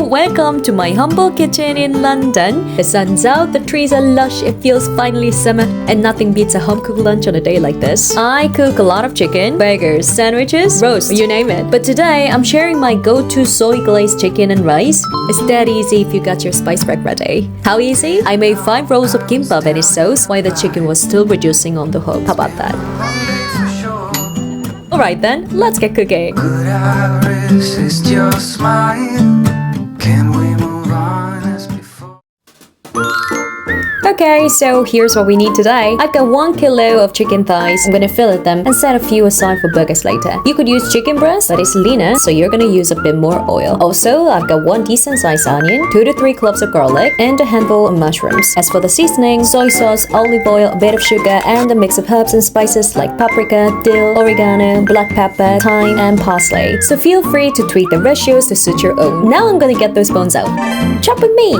welcome to my humble kitchen in London. The sun's out, the trees are lush, it feels finally summer, and nothing beats a home-cooked lunch on a day like this. I cook a lot of chicken, burgers, sandwiches, roast, you name it. But today, I'm sharing my go-to soy glazed chicken and rice. It's that easy if you got your spice rack ready. How easy? I made 5 rolls of Gimbap and its sauce while the chicken was still reducing on the hook. How about that? Alright then, let's get cooking. Could I resist your smile? Can we move on as before? Okay, so here's what we need today. I've got 1 kilo of chicken thighs. I'm gonna fillet them and set a few aside for burgers later. You could use chicken breast, but it's leaner, so you're gonna use a bit more oil. Also, I've got 1 decent sized onion, 2 to 3 cloves of garlic, and a handful of mushrooms. As for the seasoning, soy sauce, olive oil, a bit of sugar, and a mix of herbs and spices like paprika, dill, oregano, black pepper, thyme, and parsley. So feel free to tweak the ratios to suit your own. Now I'm gonna get those bones out. Chop with me!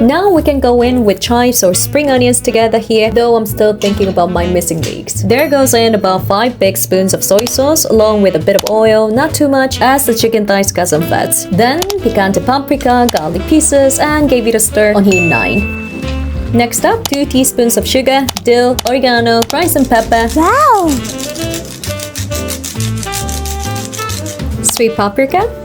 Now we can go in with chives or spring onions together here, though I'm still thinking about my missing leeks. There goes in about 5 big spoons of soy sauce along with a bit of oil, not too much as the chicken thighs got some fats. Then picante paprika, garlic pieces, and gave it a stir on heat 9. Next up, 2 teaspoons of sugar, dill, oregano, grind some pepper. Wow! Sweet paprika.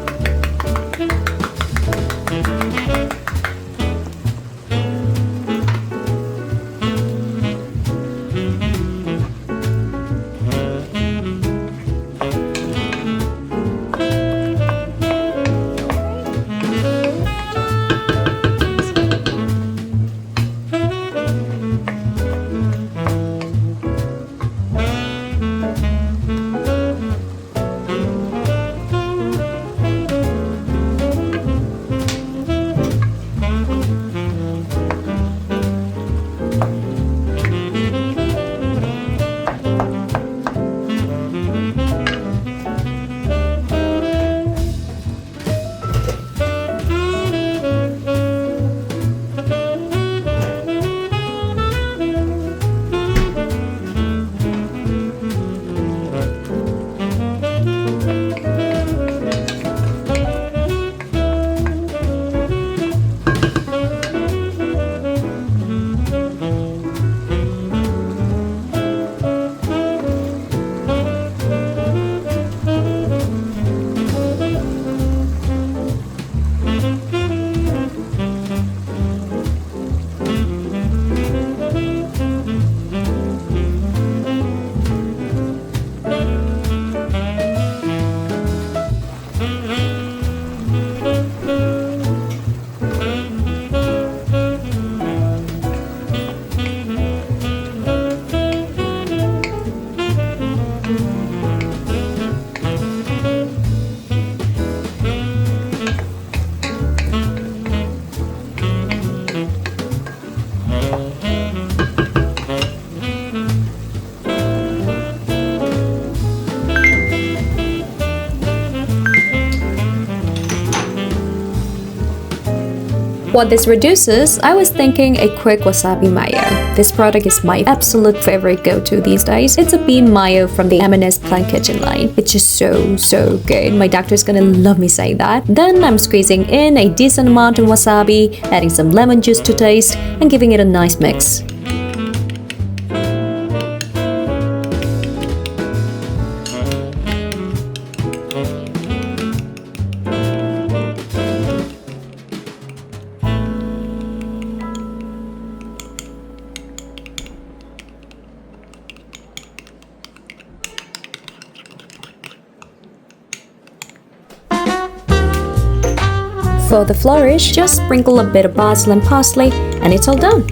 What this reduces, I was thinking a quick wasabi mayo. This product is my absolute favorite go-to these days. It's a bean mayo from the M&S Plant Kitchen line. It's just so good. My doctor's gonna love me saying that. Then I'm squeezing in a decent amount of wasabi, adding some lemon juice to taste, and giving it a nice mix. For the flourish, just sprinkle a bit of basil and parsley, and it's all done.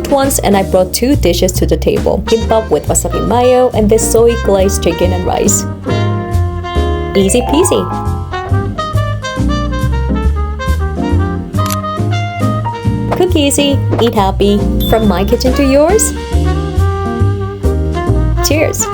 Once and I brought 2 dishes to the table. Gimbap with wasabi mayo and this soy glazed chicken and rice. Easy peasy. Cook easy, eat happy. From my kitchen to yours. Cheers!